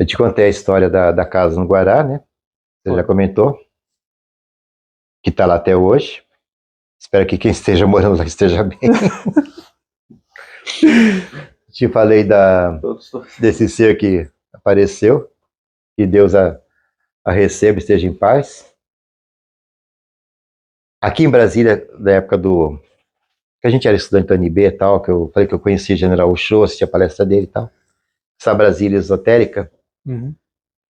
Eu te contei a história da casa no Guará, né? Você já comentou. Que está lá até hoje. Espero que quem esteja morando lá esteja bem. Te falei desse ser que apareceu. Que Deus a receba e esteja em paz. Aqui em Brasília, da época que a gente era estudante da UNB e tal, que eu falei que eu conhecia o General Uchoa, assistia a palestra dele e tal. Essa Brasília esotérica.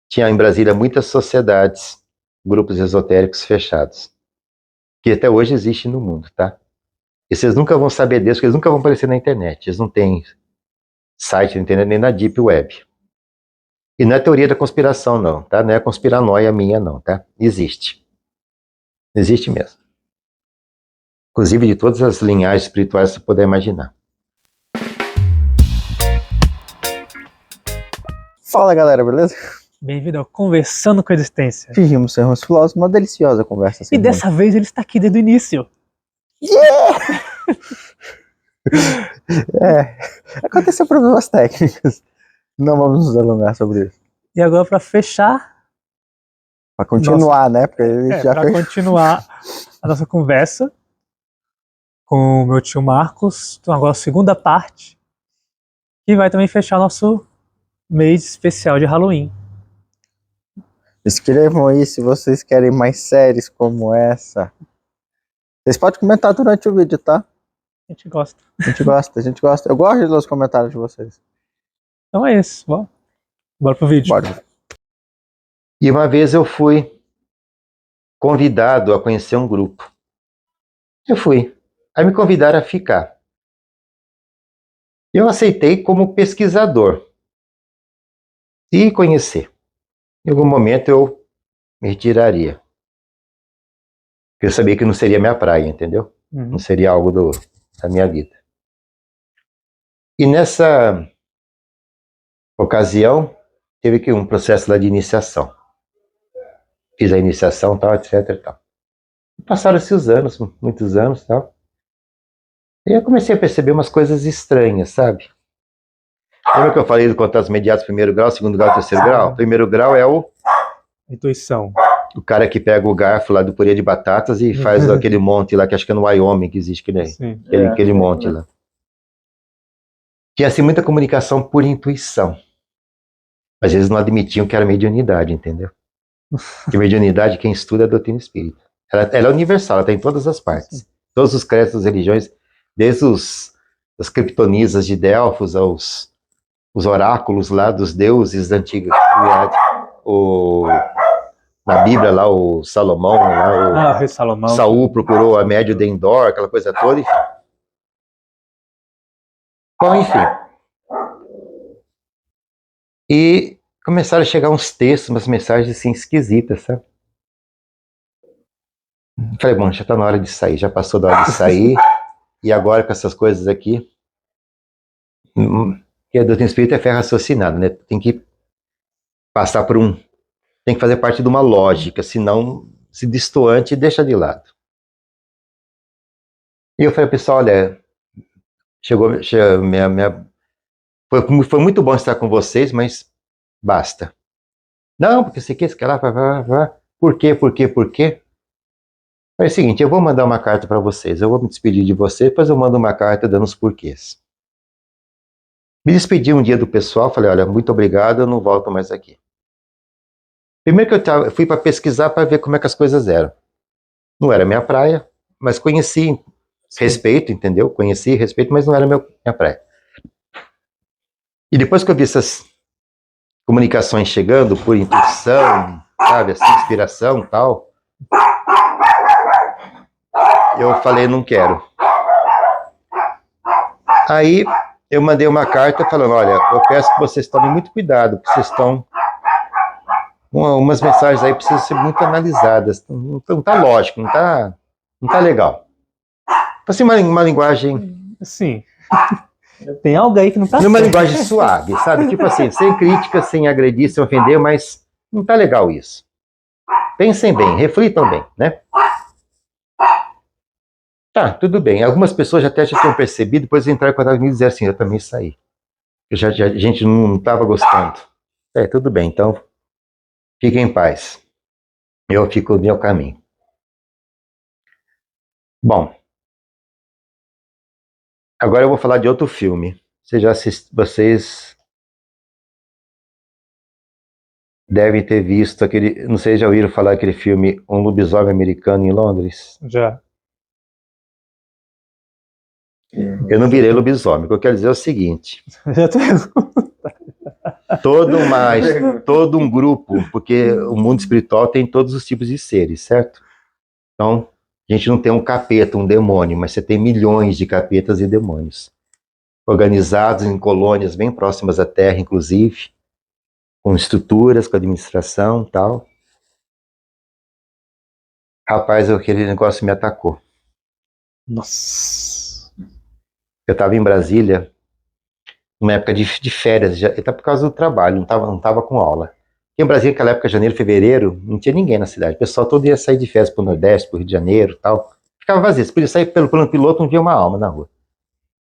Tinha em Brasília muitas sociedades, grupos esotéricos fechados. Que até hoje existe no mundo, tá? E vocês nunca vão saber disso, porque eles nunca vão aparecer na internet. Eles não têm site na internet nem na Deep Web. E não é teoria da conspiração, não, tá? Não é conspiranoia minha, não, tá? Existe. Existe mesmo. Inclusive de todas as linhagens espirituais que você puder imaginar. Fala, galera, beleza? Bem-vindo ao Conversando com a Existência. Fingimos ser uns filósofos, uma deliciosa conversa. E dessa vez ele está aqui desde o início. Yeah! Aconteceu problemas técnicos. Não vamos nos alongar sobre isso. E agora, para fechar... Para continuar, né? Porque ele já para continuar a nossa conversa com o meu tio Marcos. Então agora a segunda parte. Que vai também fechar nosso mês especial de Halloween. Escrevam aí se vocês querem mais séries como essa. Vocês podem comentar durante o vídeo, tá? A gente gosta. A gente gosta. Eu gosto de ler os comentários de vocês. Então é isso. Bora pro vídeo. Bora. E uma vez eu fui convidado a conhecer um grupo. Eu fui. Aí me convidaram a ficar. Eu aceitei como pesquisador. E conhecer. Em algum momento eu me retiraria. Porque eu sabia que não seria minha praia, entendeu? Não seria algo da minha vida. E nessa ocasião, teve que um processo lá de iniciação. Fiz a iniciação, tal, etc e tal. Passaram-se os anos, muitos anos, tal. E eu comecei a perceber umas coisas estranhas, sabe? Lembra que eu falei do contatos imediatos, primeiro grau, segundo grau, terceiro grau? Primeiro grau é o... Intuição. O cara que pega o garfo lá do purê de batatas e faz aquele monte lá, que acho que é no Wyoming que existe aquele monte lá. Tinha assim muita comunicação por intuição. Mas eles não admitiam que era mediunidade, entendeu? Que mediunidade, quem estuda é a doutrina espírita. Ela é universal, ela está em todas as partes. Todos os credos das religiões, desde as criptonisas de Delfos aos os oráculos lá dos deuses da antiga. Na Bíblia lá, o Salomão, lá, o rei Salomão. Saul procurou a médio de Endor, aquela coisa toda, enfim. Bom, enfim. E começaram a chegar uns textos, umas mensagens assim esquisitas, sabe? Falei, bom, já está na hora de sair, já passou da hora de sair, e agora com essas coisas aqui, que a doutrina espírita é fé raciocinada, né? Tem que passar por tem que fazer parte de uma lógica, senão se destoante deixa de lado. E eu falei, pessoal, olha, foi muito bom estar com vocês, mas basta. Não, porque você quer escalar, por quê? É o seguinte, eu vou mandar uma carta para vocês, eu vou me despedir de vocês, depois eu mando uma carta dando os porquês. Me despedi um dia do pessoal, falei, olha, muito obrigado, eu não volto mais aqui. Primeiro que eu fui para pesquisar para ver como é que as coisas eram. Não era minha praia, mas conheci, respeito, entendeu? Conheci, respeito, mas não era minha praia. E depois que eu vi essas comunicações chegando por intuição, sabe, assim, inspiração e tal, eu falei, não quero. Aí eu mandei uma carta falando, olha, eu peço que vocês tomem muito cuidado, porque vocês estão... Umas mensagens aí precisam ser muito analisadas. Não tá lógico, não tá legal. Assim, uma linguagem... Sim. Tem algo aí que não tá certo. Uma linguagem suave, sabe? Tipo assim, sem crítica, sem agredir, sem ofender, mas não tá legal isso. Pensem bem, reflitam bem, né? Tá, tudo bem. Algumas pessoas até já tinham percebido, depois entraram em contato comigo e dizer assim, eu também saí. A gente não estava gostando. Tudo bem, então fique em paz. Eu fico no meu caminho. Bom, agora eu vou falar de outro filme. Vocês devem ter visto aquele, não sei se já ouviram falar daquele filme Um Lobisomem Americano em Londres. Já. Eu não virei lobisomem. O que eu quero dizer é o seguinte: Já tô... todo um grupo, porque o mundo espiritual tem todos os tipos de seres, certo? Então, a gente não tem um capeta, um demônio, mas você tem milhões de capetas e demônios, organizados em colônias bem próximas à Terra, inclusive, com estruturas, com administração e tal. Rapaz, aquele negócio me atacou. Nossa. Eu estava em Brasília, numa época de férias, até por causa do trabalho, não tava com aula. Porque em Brasília, naquela época, janeiro, fevereiro, não tinha ninguém na cidade. O pessoal todo ia sair de férias para o Nordeste, para o Rio de Janeiro e tal. Ficava vazio. Você podia sair pelo plano piloto, não via uma alma na rua.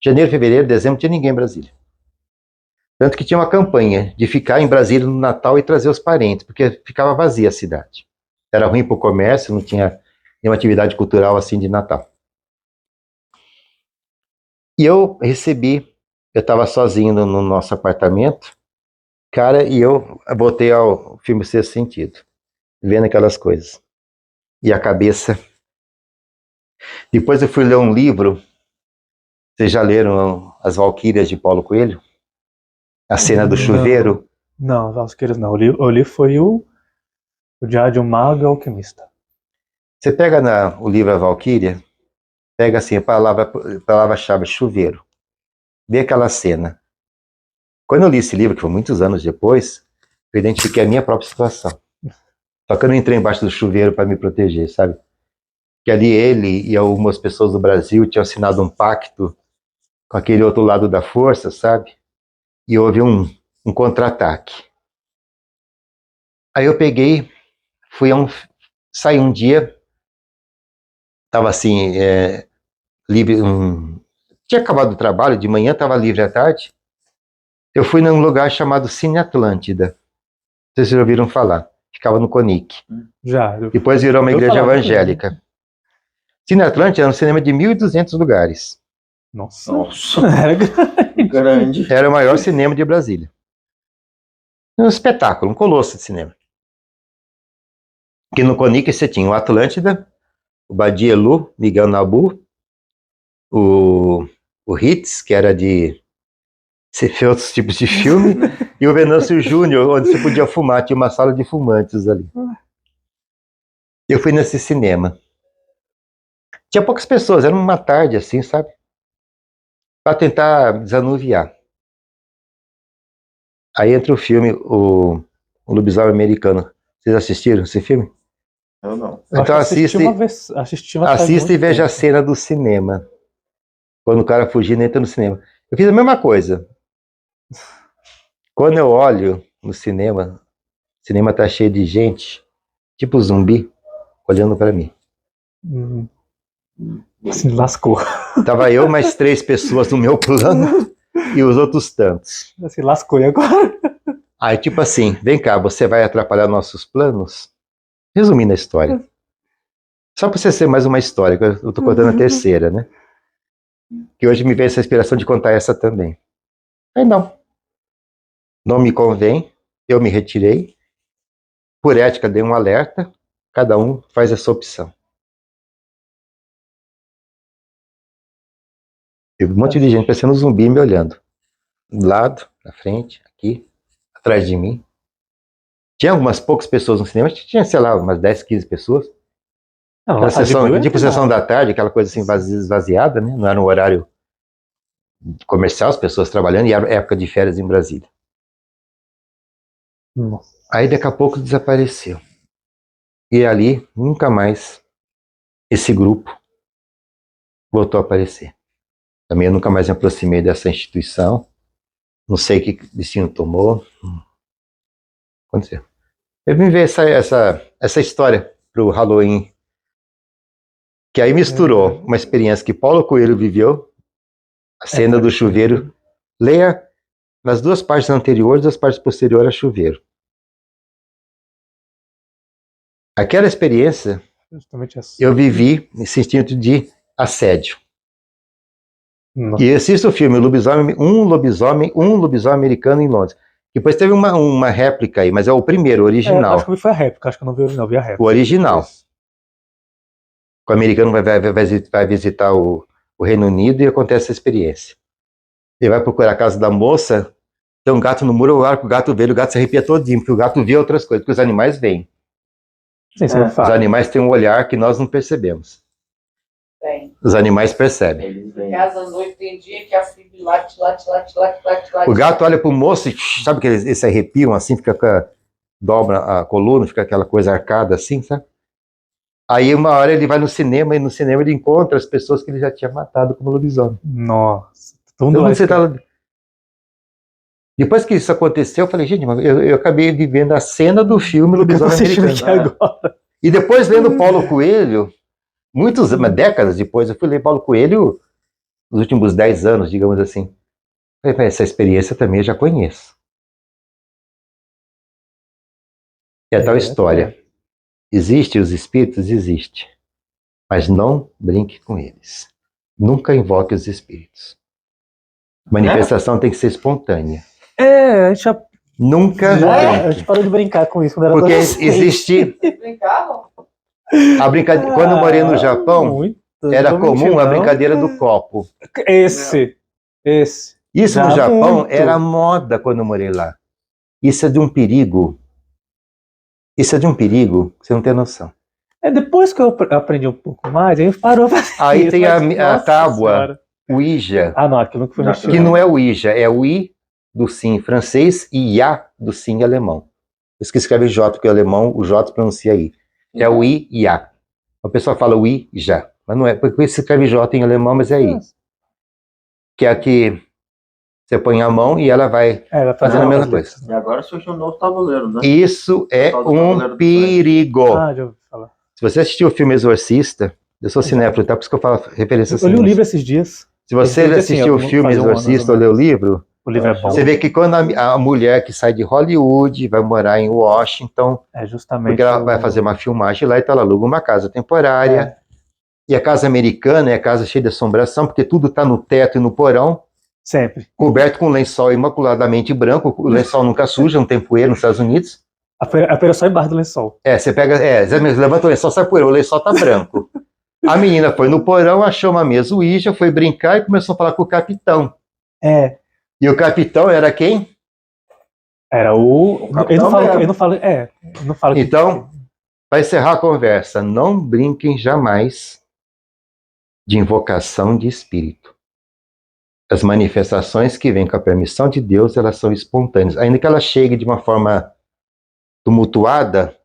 Janeiro, fevereiro, dezembro, não tinha ninguém em Brasília. Tanto que tinha uma campanha de ficar em Brasília no Natal e trazer os parentes, porque ficava vazia a cidade. Era ruim para o comércio, não tinha nenhuma atividade cultural assim de Natal. E eu estava sozinho no nosso apartamento, cara, e eu botei ao filme Sexto Sentido, vendo aquelas coisas. E a cabeça. Depois eu fui ler um livro, vocês já leram As Valquírias de Paulo Coelho? A cena do chuveiro? Não, Valquírias não. Eu li foi o Diário de um Mago e Alquimista. Você pega o livro A Valquíria, pega assim a palavra-chave chuveiro, vê aquela cena. Quando eu li esse livro, que foi muitos anos depois, eu identifiquei a minha própria situação. Só que eu não entrei embaixo do chuveiro para me proteger, sabe? Que ali ele e algumas pessoas do Brasil tinham assinado um pacto com aquele outro lado da força, sabe? E houve um contra-ataque. Aí eu peguei, saí um dia, estava assim, livre, tinha acabado o trabalho, de manhã estava livre à tarde. Eu fui num lugar chamado Cine Atlântida. Vocês já ouviram falar? Ficava no Conic. Já. Depois virou uma igreja evangélica. Cine Atlântida era um cinema de 1.200 lugares. Nossa. Era Grande. Era o maior cinema de Brasília. Um espetáculo, um colosso de cinema. Aqui no Conic você tinha o Atlântida, o Badielu, Miguel Nabu, o Hits, que era de ser outros tipos de filme, e o Venâncio Júnior, onde você podia fumar, tinha uma sala de fumantes ali. Eu fui nesse cinema. Tinha poucas pessoas, era uma tarde assim, sabe? Para tentar desanuviar. Aí entra o filme, o Lobisomem Americano. Vocês assistiram esse filme? Eu não. Então assista e veja a cena do cinema. Quando o cara fugindo entra no cinema. Eu fiz a mesma coisa. Quando eu olho no cinema, o cinema tá cheio de gente, tipo zumbi, olhando para mim. Se lascou. Tava eu mais 3 pessoas no meu plano e os outros tantos. Se lascou e agora? Aí tipo assim, vem cá, você vai atrapalhar nossos planos? Resumindo a história. Só para você ser mais uma história, que eu tô contando a terceira, né? Que hoje me veio essa inspiração de contar essa também. Aí não me convém, eu me retirei. Por ética, dei um alerta, cada um faz a sua opção. Teve um monte de gente parecendo um zumbi me olhando. Do lado, na frente, aqui, atrás de mim. Tinha algumas poucas pessoas no cinema, tinha, sei lá, umas 10, 15 pessoas. Aquela sessão da tarde, aquela coisa assim esvaziada, né? Não era um horário comercial, as pessoas trabalhando, e era época de férias em Brasília. Nossa. Aí daqui a pouco desapareceu. E ali, nunca mais, esse grupo voltou a aparecer. Também eu nunca mais me aproximei dessa instituição. Não sei o que destino tomou. Aconteceu. Eu vim ver essa história pro Halloween. Que aí misturou uma experiência que Paulo Coelho viveu, a cena do chuveiro. Leia nas duas partes anteriores e as partes posteriores a chuveiro. Aquela experiência, Justamente essa. eu vivi nesse instinto de assédio. Nossa. E assisto o filme Um Lobisomem Americano em Londres. Depois teve uma réplica aí, mas é o primeiro, o original. Acho que foi a réplica, acho que eu não vi o original, vi a réplica. O original. O americano vai visitar o Reino Unido e acontece essa experiência. Ele vai procurar a casa da moça, tem um gato no muro, o gato vê, o gato se arrepia todinho, porque o gato vê outras coisas, porque os animais veem. Sim, isso é um Os fato. animais têm um olhar que nós não percebemos. Tem. Os animais percebem. Eles vêm. Casa à noite tem dia que a fibra late. O gato olha pro moço e sabe que eles se arrepiam assim, dobra a coluna, fica aquela coisa arcada assim, sabe? Aí uma hora ele vai no cinema e no cinema ele encontra as pessoas que ele já tinha matado como lobisomem. Nossa. Então, depois que isso aconteceu, eu falei, gente, eu acabei vivendo a cena do filme Lobisomem Americano. Agora. E depois lendo Paulo Coelho, décadas depois, eu fui ler Paulo Coelho nos últimos 10 anos, digamos assim. Falei, essa experiência também eu já conheço. É a tal história. Existem os espíritos? Existe. Mas não brinque com eles. Nunca invoque os espíritos. Manifestação tem que ser espontânea. A gente já Nunca a brinque. gente parou de brincar com isso quando era Porque adolescente. existe Brincavam? a brincadeira. Quando eu morei no Japão, Muito, era não vou mentir, comum a não. brincadeira do copo. Esse. Isso Já no Japão muito. era moda quando eu morei lá. Isso é de um perigo. Isso é de um perigo, que você não tem noção. Depois que eu aprendi um pouco mais, aí parou pra fazer Aí isso, tem mas, a nossa tábua, senhora. Ouija, Ah, não, aquilo que foi mexido. que não é Ouija, é o I do sim em francês e Ya do sim em alemão. Por isso que escreve J, porque o alemão, o J pronuncia I. É o I e Ya. A pessoa fala Ouija, mas não é, porque se escreve J em alemão, mas é I. Que é aqui você põe a mão e ela vai Vai fazendo a mesma coisa. E agora surgiu um novo tabuleiro, né? Isso é um perigo. Ah, já ouvi falar. Se você assistiu o filme Exorcista, eu sou cinéfilo, tá? Por isso que eu falo referência Eu li o livro esses dias. Se você Esse assistiu o assim, filme fazer um ano, Exorcista ou mais ou leu o livro, O livro é bom. você vê que quando a mulher que sai de Hollywood vai morar em Washington, É justamente. porque ela vai fazer uma filmagem lá, então ela aluga uma casa temporária. E a casa americana é a casa cheia de assombração, porque tudo está no teto e no porão, Sempre. coberto com lençol imaculadamente branco. O lençol nunca suja, não tem poeira nos Estados Unidos. A poeira só embaixo do lençol. Você pega, levanta o lençol, sai poeira, o lençol tá branco. A menina foi no porão, achou uma mesa Ouija, foi brincar e começou a falar com o capitão. E o capitão era quem? Era o. Ele não fala. Então, para encerrar a conversa, não brinquem jamais de invocação de espírito. As manifestações que vêm com a permissão de Deus, elas são espontâneas. Ainda que ela chegue de uma forma tumultuada,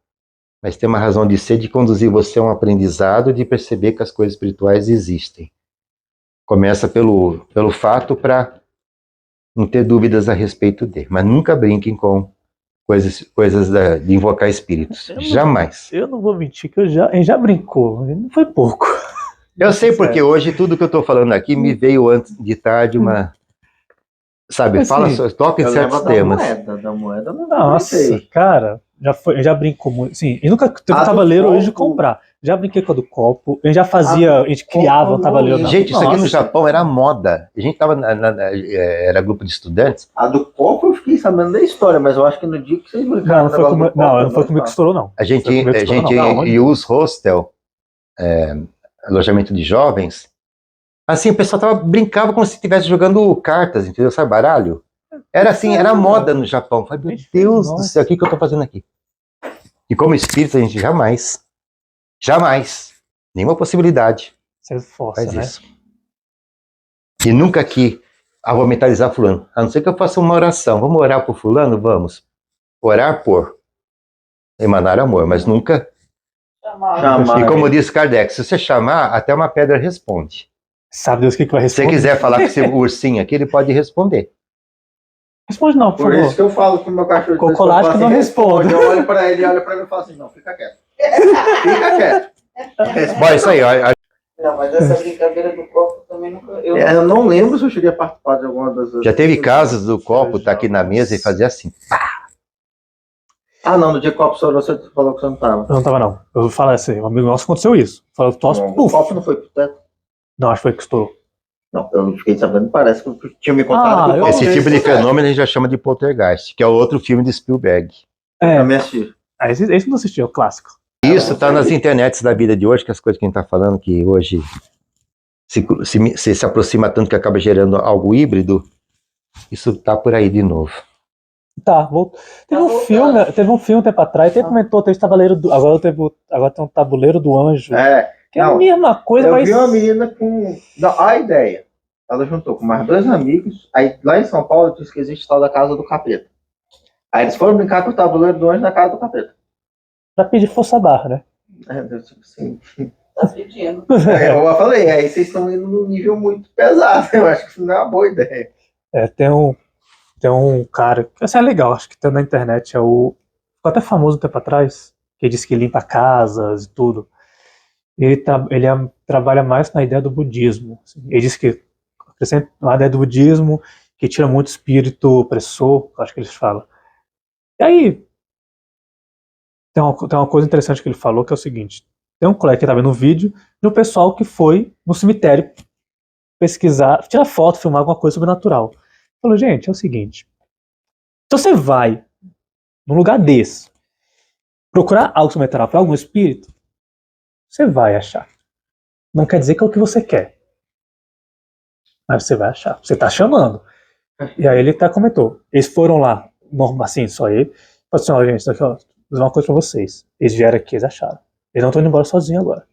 mas tem uma razão de ser, de conduzir você a um aprendizado, de perceber que as coisas espirituais existem. Começa pelo fato para não ter dúvidas a respeito dele. Mas nunca brinquem com coisas de invocar espíritos. Jamais. Eu não vou mentir que a gente já brincou. Não foi pouco. Eu sei porque hoje tudo que eu estou falando aqui me veio antes de tarde uma... Sabe, Mas, fala, sim, toca em certos temas. Da moeda não Nossa, cara, já brincou muito. Sim, e nunca teve um tabuleiro hoje de comprar. Já brinquei com a do copo, a gente já fazia, a gente criava um tabuleiro. Gente, isso aqui no Japão era moda. A gente tava era grupo de estudantes. A do copo eu fiquei sabendo da história, mas eu acho que no dia que vocês brincaram. Não foi comigo que estourou, não. A gente ia os hostel, alojamento de jovens. Assim, o pessoal brincava como se estivesse jogando cartas, entendeu? Sabe, baralho? Era assim, era moda no Japão. Eu falei, meu Deus do céu, o que eu tô fazendo aqui? E como espírito, a gente jamais, nenhuma possibilidade Você força, faz né? isso. E nunca aqui, vou mentalizar fulano. A não ser que eu faça uma oração. Vamos orar por fulano? Vamos. Orar por emanar amor, mas nunca... Chamar. E como disse Kardec, se você chamar, até uma pedra responde. Sabe Deus o que vai Se você responder? quiser falar com esse ursinho aqui, ele pode responder. Responde não, por Por favor. isso que eu falo com o meu cachorro. Cocolate que não responde. Eu olho pra ele e falo assim, não, fica quieto. Fica quieto. Bom, isso aí. Não, mas essa brincadeira do copo também nunca. Eu não lembro se eu cheguei a participar de alguma das. Já teve casos do copo estar aqui na mesa e fazer assim. Ah, não, no dia que o copo estourou, você falou que você não tava. Eu não tava, não. Eu vou falar assim, um amigo nosso aconteceu isso. Falou que tosse, Não, o puf. copo não foi pro teto. Não, acho que foi que estourou. Não, eu fiquei sabendo, parece que tinha me contado Ah, que o copo Esse veio tipo de pro teto. fenômeno a gente já chama de poltergeist, que é outro filme de Spielberg. Eu É, também assisti. esse não assistiu, é o clássico. Isso está nas internets da vida de hoje, que as coisas que a gente está falando, que hoje se aproxima tanto que acaba gerando algo híbrido, isso está por aí de novo. Tá, voltou. Teve um filme um tempo atrás, até comentou, teve Tabuleiro do. Agora tem um Tabuleiro do Anjo. É, Que é a não, mesma coisa, eu mas. vi uma menina com. Não, a ideia. Ela juntou com mais 2 amigos. Aí lá em São Paulo diz que existe tal da Casa do Capeta. Aí eles foram brincar com o tabuleiro do anjo na Casa do Capeta. Pra pedir força barra, né? Tipo assim. Tá pedindo. Eu falei, aí vocês estão indo num nível muito pesado. Eu acho que isso não é uma boa ideia. É, tem um cara. Esse é legal, acho que tem na internet. Ficou até famoso um tempo atrás, que diz que limpa casas e tudo. Trabalha mais na ideia do budismo. Assim. Ele diz que acrescenta uma ideia do budismo que tira muito espírito opressor, acho que eles falam. E aí, tem uma coisa interessante que ele falou, que é o seguinte. Tem um colega que estava vendo um vídeo de um pessoal que foi no cemitério pesquisar, tirar foto, filmar alguma coisa sobrenatural. Falou, gente, é o seguinte. Se você vai num lugar desse, procurar algo sobrenatural para algum espírito, você vai achar. Não quer dizer que é o que você quer. Mas você vai achar. Você está chamando. E aí ele comentou. Eles foram lá, assim, só ele. Falou assim, ó, gente, aqui, ó, vou dizer uma coisa pra vocês. Eles vieram aqui, eles acharam. Eles não estão indo embora sozinhos agora.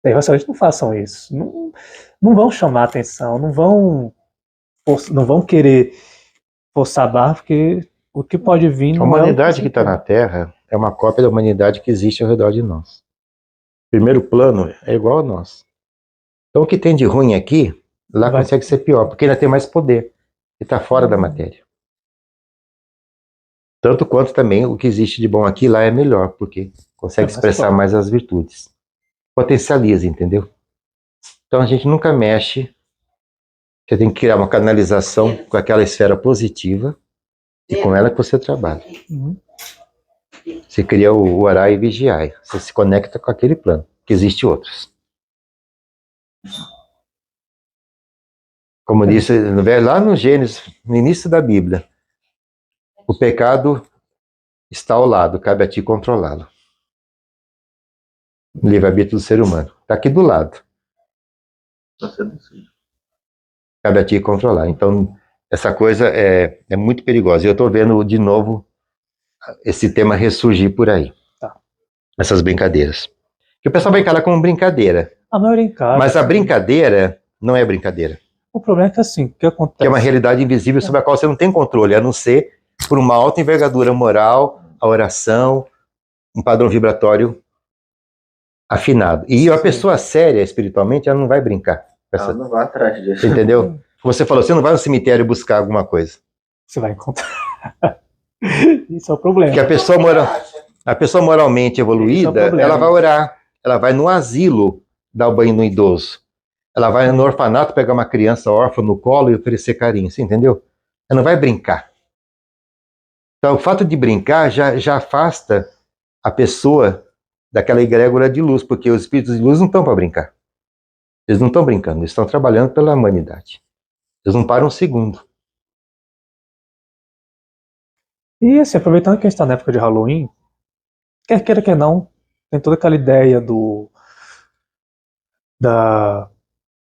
Aí você não façam isso. Não, não vão chamar atenção, não vão querer forçar a barra, porque o que pode vir A não humanidade que é está na Terra é uma cópia da humanidade que existe ao redor de nós. Primeiro plano é igual a nós. Então o que tem de ruim aqui, lá consegue ser pior, porque ainda tem mais poder. E está fora da matéria. Tanto quanto também o que existe de bom aqui lá é melhor, porque consegue expressar mais as virtudes. Potencializa, entendeu? Então a gente nunca mexe. Você tem que criar uma canalização com aquela esfera positiva e com ela que você trabalha. Uhum. Você cria o orar e vigiar. Você se conecta com aquele plano, que existe outros. Como disse lá no Gênesis, no início da Bíblia, o pecado está ao lado, cabe a ti controlá-lo. O livre-arbítrio do ser humano. Está aqui do lado. Cabe a ti controlar. Então, essa coisa é muito perigosa. E eu estou vendo de novo esse tema ressurgir por aí. Tá. Essas brincadeiras. Que o pessoal vai encarar como brincadeira. A maioria encara. Mas a brincadeira não é brincadeira. O problema é que assim, o que acontece? Que é uma realidade invisível sobre a qual você não tem controle, a não ser por uma alta envergadura moral, a oração, um padrão vibratório afinado. E a pessoa séria espiritualmente, ela não vai brincar. Ela não vai atrás disso. Entendeu? Você falou, você não vai no cemitério buscar alguma coisa. Você vai encontrar. Isso é o problema. Porque a pessoa moralmente evoluída, ela vai orar. Ela vai no asilo dar o banho no idoso. Ela vai no orfanato pegar uma criança órfã no colo e oferecer carinho. Você entendeu? Ela não vai brincar. Então, o fato de brincar já afasta a pessoa daquela egrégora de luz, porque os espíritos de luz não estão para brincar. Eles não estão brincando, eles estão trabalhando pela humanidade. Eles não param um segundo. E assim, aproveitando que a gente está na época de Halloween, quer queira, quer não, tem toda aquela ideia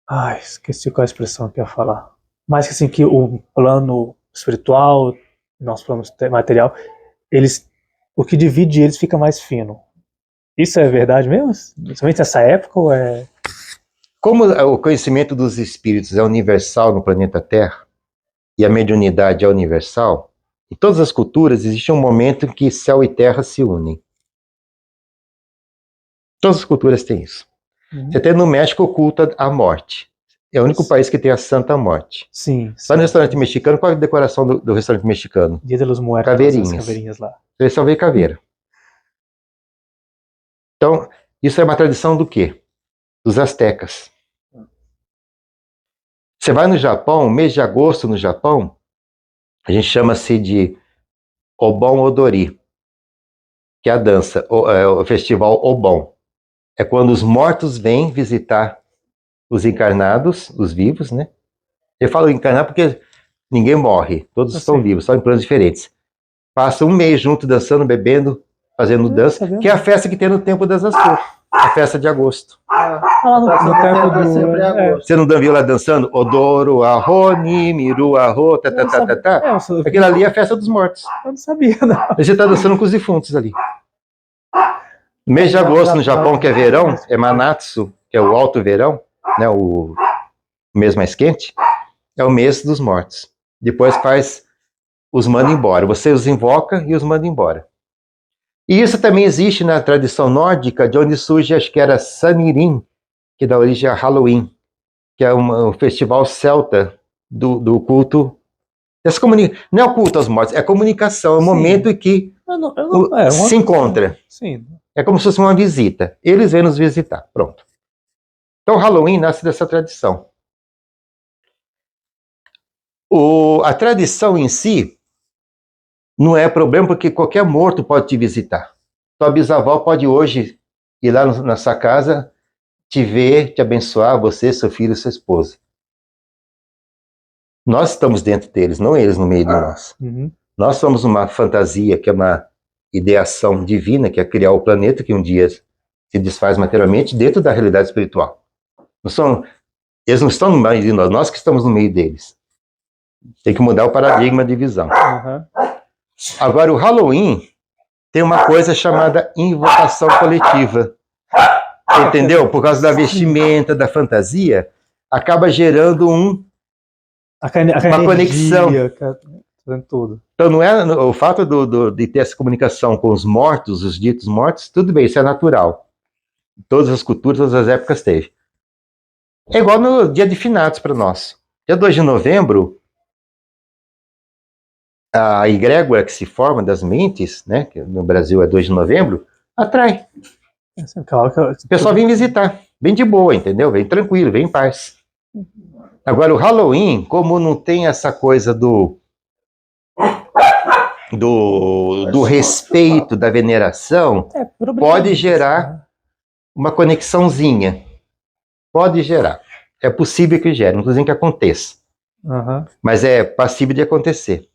Ai, esqueci qual é a expressão que eu ia falar. Mas que assim, que o plano espiritual, nosso plano material, o que divide eles fica mais fino. Isso é verdade mesmo? Somente nessa época ou é... Como o conhecimento dos espíritos é universal no planeta Terra, e a mediunidade é universal, em todas as culturas existe um momento em que céu e terra se unem. Todas as culturas têm isso. Você tem no México o culto à morte. É o único país que tem a Santa Morte. Sim. Lá no restaurante mexicano, qual é a decoração do restaurante mexicano? Dia de los Muertos. Caveirinhas. Lá. Eles só veem caveira. Então, isso é uma tradição do quê? Dos astecas. Você vai no Japão, mês de agosto no Japão, a gente chama-se de Obon Odori, que é a dança, o festival Obon. É quando os mortos vêm visitar os encarnados, os vivos, né? Eu falo encarnar porque ninguém morre, todos estão vivos, só em planos diferentes. Passa um mês junto, dançando, bebendo, fazendo dança, que é a festa que tem no Tempo das Açores, a festa de agosto. Lá no tempo do... sempre em agosto. Você não viu lá dançando? Odoro, arro, ni, miru, arro, tá, tá, tá, tá, tá. Aquilo ali é a festa dos mortos. Eu não sabia, não. E você tá dançando com os defuntos ali. No mês de agosto, no Japão, que é verão, é Manatsu, que é o alto verão, né, o mês mais quente, é o mês dos mortos. Depois os manda embora. Você os invoca e os manda embora. E isso também existe na tradição nórdica, de onde surge, acho que era Samirin, que dá origem a Halloween, que é um festival celta do culto. Não é o culto aos mortos, é a comunicação, é o momento em que se encontra. Sim. É como se fosse uma visita. Eles vêm nos visitar. Pronto. Então, o Halloween nasce dessa tradição. A tradição em si não é problema, porque qualquer morto pode te visitar. Tua bisavó pode hoje ir lá na sua casa, te ver, te abençoar, você, seu filho, sua esposa. Nós estamos dentro deles, não eles no meio de nós. Uhum. Nós somos uma fantasia, que é uma ideação divina, que é criar o planeta, que um dia se desfaz materialmente, dentro da realidade espiritual. Eles não estão no meio de nós que estamos no meio deles. Tem que mudar o paradigma de visão. Uhum. Agora, o Halloween tem uma coisa chamada invocação coletiva. Entendeu? Por causa da vestimenta, da fantasia, acaba gerando uma conexão. Fazendo tudo. Então, não é o fato de ter essa comunicação com os mortos, os ditos mortos, tudo bem, isso é natural. Todas as culturas, todas as épocas teve. É igual no dia de finados para nós. Dia 2 de novembro, a egrégora que se forma das mentes, né, que no Brasil é 2 de novembro, atrai. O pessoal vem visitar, vem de boa, entendeu? Vem tranquilo, vem em paz. Agora, o Halloween, como não tem essa coisa do respeito, da veneração, pode gerar uma conexãozinha. Pode gerar. É possível que gere, não estou dizendo que aconteça. Uhum. Mas é passível de acontecer.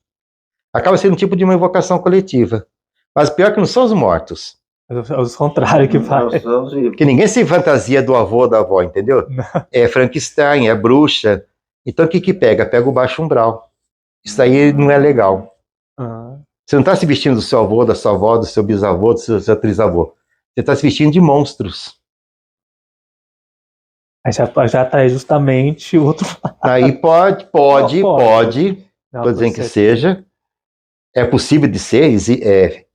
Acaba sendo um tipo de uma invocação coletiva. Mas pior que não são os mortos. É os contrários que faz. Porque ninguém se fantasia do avô ou da avó, entendeu? Não. É Frankenstein, é bruxa. Então o que pega? Pega o baixo umbral. Isso aí não é legal. Uhum. Você não está se vestindo do seu avô, da sua avó, do seu bisavô, do seu trisavô. Você está se vestindo de monstros. Aí já tá justamente o outro lado. Aí pode. Não, Estou dizendo que seja. É possível de ser.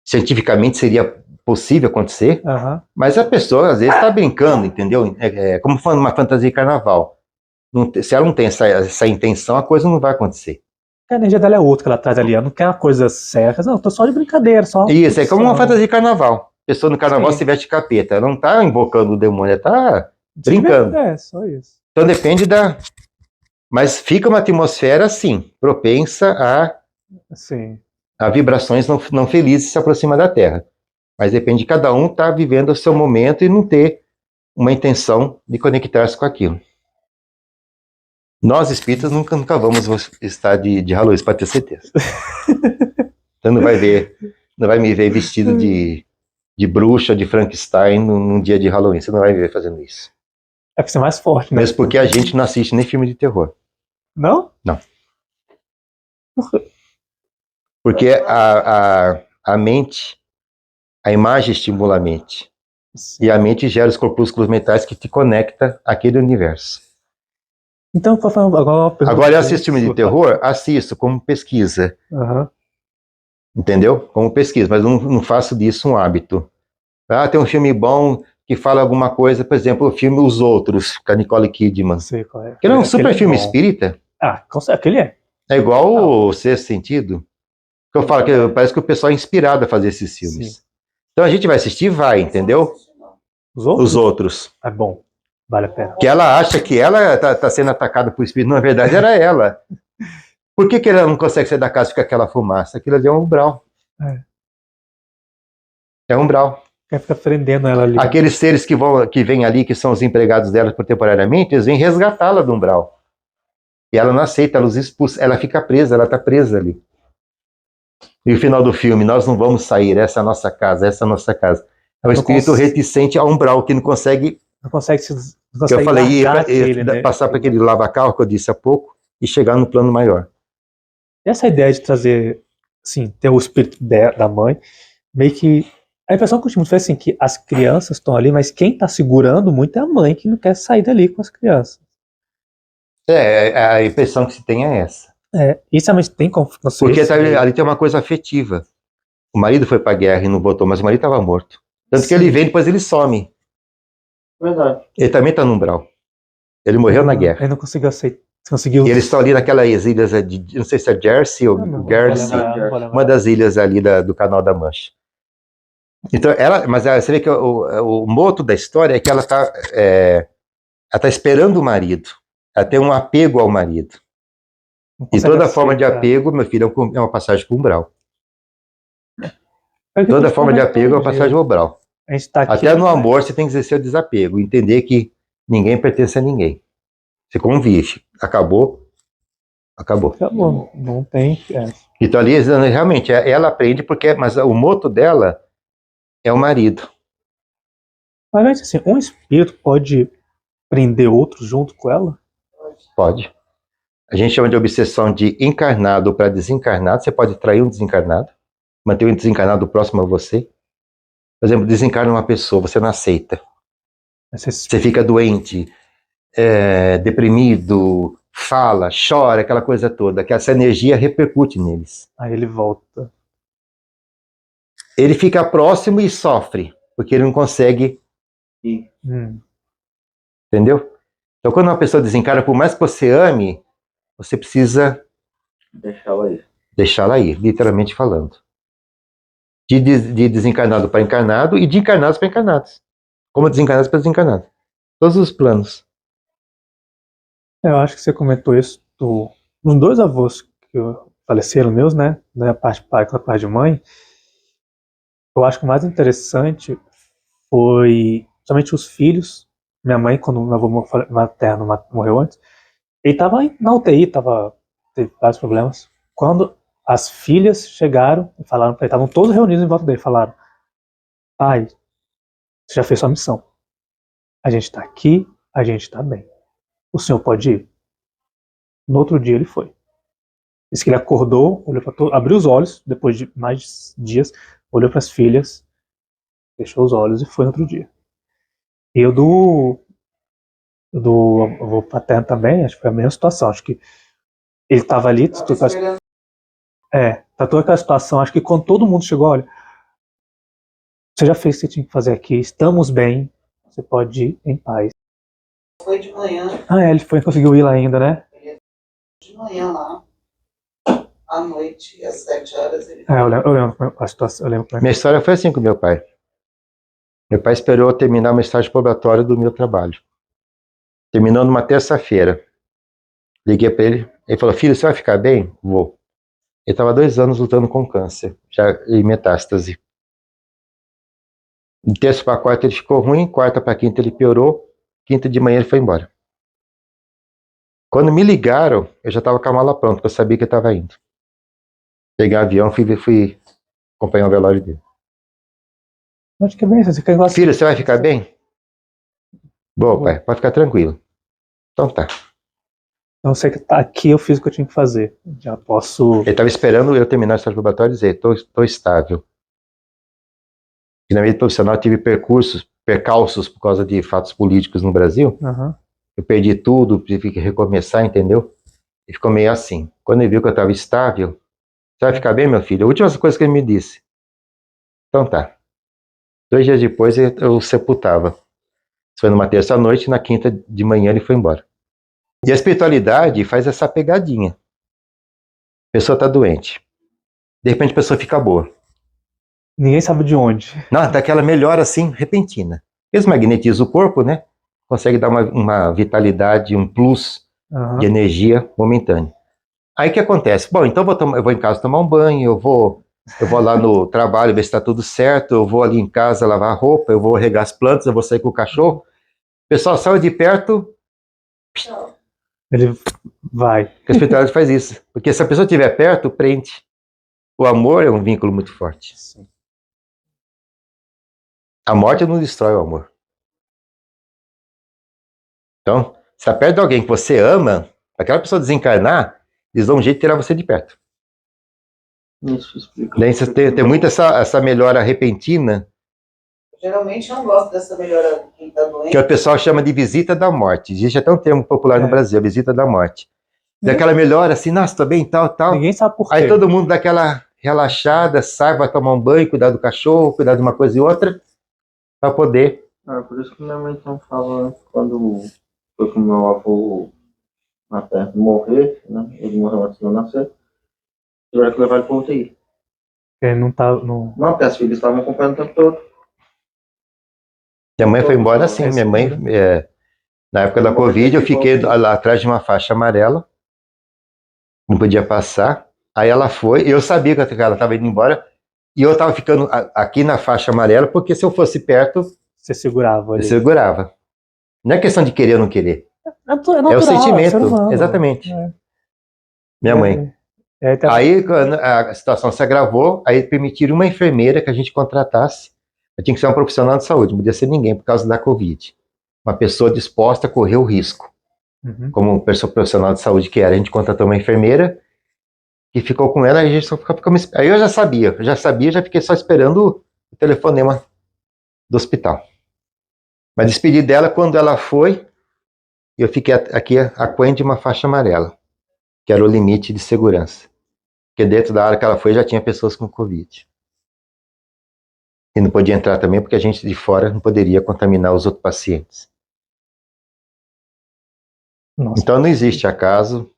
Cientificamente seria possível acontecer. Uhum. Mas a pessoa, às vezes, está brincando, entendeu? É como uma fantasia de carnaval. Se ela não tem essa intenção, a coisa não vai acontecer. A energia dela é outra que ela traz ali. Ela não quer uma coisa certa. Não, tô só de brincadeira. Só Isso, é como uma fantasia de carnaval. A pessoa no carnaval Sim. se veste de capeta. Ela não está invocando o demônio, ela está brincando. É, só isso. Então depende da... Mas fica uma atmosfera, sim, propensa Sim. a vibrações não felizes se aproximar da Terra. Mas depende de cada um estar vivendo o seu momento e não ter uma intenção de conectar-se com aquilo. Nós, espíritas, nunca vamos estar de Halloween, para ter certeza. Então não vai me ver vestido de bruxa, de Frankenstein num dia de Halloween. Você não vai me ver fazendo isso. É pra ser mais forte, né? Mesmo porque a gente não assiste nem filme de terror. Não? Não. Porque a mente, a imagem estimula a mente. Sim. E a mente gera os corpúsculos mentais que te conecta àquele universo. Então, agora eu assisto filme de terror, assisto como pesquisa. Uhum. Entendeu? Como pesquisa, mas não faço disso um hábito. Tem um filme bom que fala alguma coisa, por exemplo, o filme Os Outros, com a Nicole Kidman. Não sei qual é. Que não é um super filme espírita. Aquele é. É igual o Sexto Sentido. Que eu falo que parece que o pessoal é inspirado a fazer esses filmes. Sim. Então a gente vai assistir, vai, entendeu? Os Outros? Os Outros. É bom. vale a pena. Que ela acha que ela tá sendo atacada por espírito, na verdade era ela. Por que ela não consegue sair da casa com aquela fumaça? Aquilo ali é um umbral. É um umbral. Quer ficar prendendo ela ali. Aqueles seres que vêm ali, que são os empregados dela temporariamente, eles vêm resgatá-la do umbral. E ela não aceita, ela os expulsa, ela fica presa, ela está presa ali. E o final do filme, nós não vamos sair, essa é a nossa casa, essa é a nossa casa. É um espírito reticente ao umbral, que não consegue... Não consegue se... Não Que eu consegue falei, largar aquele, né? passar para aquele lava-carro que eu disse há pouco, e chegar no plano maior. Essa ideia de trazer, assim, ter o espírito da mãe, meio que... A impressão que eu tive muito foi assim, que as crianças estão ali, mas quem está segurando muito é a mãe, que não quer sair dali com as crianças. A impressão que se tem é essa. Isso realmente tem como... Porque ali tem uma coisa afetiva. O marido foi para a guerra e não voltou, mas o marido estava morto. Tanto que ele vem, depois ele some. Verdade. Ele também está no umbral. Ele morreu na guerra. Ele não conseguiu aceitar. Conseguiu... E eles estão ali naquelas ilhas, não sei se é Jersey ou Guernsey, uma das ilhas ali do Canal da Mancha. Então, você vê que o moto da história é que ela tá esperando o marido. Ela tem um apego ao marido. E toda forma de apego, meu filho, é uma passagem para o umbral. Toda forma de apego é uma passagem para o umbral. Tá aqui, até no amor você tem que exercer o desapego, entender que ninguém pertence a ninguém. Você convive. Acabou. Não tem... Então ali, realmente, ela aprende mas o moto dela é o marido. Mas assim, um espírito pode prender outro junto com ela? Pode. A gente chama de obsessão de encarnado para desencarnado. Você pode trair um desencarnado, manter um desencarnado próximo a você. Por exemplo, desencarna uma pessoa, você não aceita. Você fica doente, deprimido, fala, chora, aquela coisa toda, que essa energia repercute neles. Aí ele volta. Ele fica próximo e sofre, porque ele não consegue. Entendeu? Então, quando uma pessoa desencarna, por mais que você ame, você precisa deixá-la ir, literalmente falando. De desencarnado para encarnado e de encarnados para encarnados. Como desencarnados para desencarnados. Todos os planos. Eu acho que você comentou isso dos dois avós que faleceram meus, né? Da parte de pai com a parte de mãe. Eu acho que o mais interessante foi somente os filhos. Minha mãe, quando meu avô materno morreu antes, ele estava na UTI, teve vários problemas. Quando as filhas chegaram e falaram para ele, estavam todos reunidos em volta dele, falaram: pai, você já fez sua missão. A gente está aqui, a gente está bem. O senhor pode ir? No outro dia ele foi. Disse que ele acordou, olhou para abriu os olhos, depois de mais dias, olhou para as filhas, fechou os olhos e foi no outro dia. E eu do avô paterno também, acho que foi a mesma situação. Acho que ele estava ali, tá toda aquela situação. Acho que quando todo mundo chegou, olha, você já fez o que você tinha que fazer aqui, estamos bem, você pode ir em paz. Foi de manhã. Ele conseguiu ir lá ainda, né? De manhã lá. À noite, às 7 horas. Eu lembro a situação. Minha história foi assim com meu pai. Meu pai esperou eu terminar o estágio probatório do meu trabalho. Terminou numa terça-feira. Liguei para ele. Ele falou: filho, você vai ficar bem? Vou. Ele estava 2 anos lutando com câncer, já em metástase. De terça para quarta ele ficou ruim, quarta para quinta ele piorou, quinta de manhã ele foi embora. Quando me ligaram, eu já estava com a mala pronta, porque eu sabia que eu estava indo. Peguei um avião, fui acompanhar o velório dele. Acho que é bem isso. Filho, você vai ficar bem? Bom, pai, pode ficar tranquilo. Então tá. Então você que tá aqui, eu fiz o que eu tinha que fazer. Já posso... Ele estava esperando eu terminar o estágio probatório e dizer: estou estável. E na vida profissional eu tive percalços por causa de fatos políticos no Brasil. Uhum. Eu perdi tudo, tive que recomeçar, entendeu? E ficou meio assim. Quando ele viu que eu estava estável: você vai ficar bem, meu filho? A última coisa que ele me disse. Então tá. 2 dias depois eu sepultava. Isso foi numa terça-noite, na quinta de manhã ele foi embora. E a espiritualidade faz essa pegadinha. A pessoa está doente. De repente a pessoa fica boa. Ninguém sabe de onde. Não, daquela melhora assim, repentina. Eles magnetizam o corpo, né? consegue dar uma vitalidade, um plus Aham. de energia momentânea. Aí o que acontece? Bom, então eu vou em casa tomar um banho, eu vou lá no trabalho ver se está tudo certo, eu vou ali em casa lavar a roupa, eu vou regar as plantas, eu vou sair com o cachorro. O pessoal sai de perto, Tchau. Ele vai. porque a espiritualidade faz isso. Porque se a pessoa estiver perto, prende. O amor é um vínculo muito forte. Sim. A morte não destrói o amor. Então, se está perto de alguém que você ama, aquela pessoa desencarnar, eles dão um jeito de tirar você de perto. Isso explica. Daí você tem muito essa melhora repentina, Geralmente não gosto dessa melhora de quem tá doente. que o pessoal chama de visita da morte. Existe até um termo popular no Brasil, a visita da morte. Daquela melhora assim, nossa, tô bem, tal. Ninguém sabe por quê. Aí todo mundo dá aquela relaxada, sai, vai tomar um banho, cuidar do cachorro, cuidar de uma coisa e outra, para poder. Por isso que minha mãe então fala quando foi com meu avô materno morrer, né? Ele morreu antes de eu nascer. Tiveram que levar ele para UTI. Ele não tá. Não... Não, porque as filhas estavam acompanhando o tempo todo. Minha mãe foi embora assim. Minha mãe, na época da Covid, eu fiquei lá atrás de uma faixa amarela, não podia passar. Aí ela foi, eu sabia que ela estava indo embora, e eu estava ficando aqui na faixa amarela, porque se eu fosse perto, Você segurava eu ali. segurava. Não é questão de querer ou não querer. natural, É o sentimento, ser humano. exatamente. É. Minha mãe. Aí, quando a situação se agravou, aí permitiram uma enfermeira que a gente contratasse. Eu tinha que ser um profissional de saúde, não podia ser ninguém por causa da Covid. Uma pessoa disposta a correr o risco. Uhum. Como um profissional de saúde que era, a gente contratou uma enfermeira que ficou com ela, e a gente só ficou. Aí eu já sabia, já fiquei só esperando o telefonema do hospital. Mas despedi dela quando ela foi, eu fiquei aqui aquém de uma faixa amarela, que era o limite de segurança. Porque dentro da área que ela foi já tinha pessoas com Covid. E não podia entrar também porque a gente de fora não poderia contaminar os outros pacientes. Nossa, Então não existe acaso,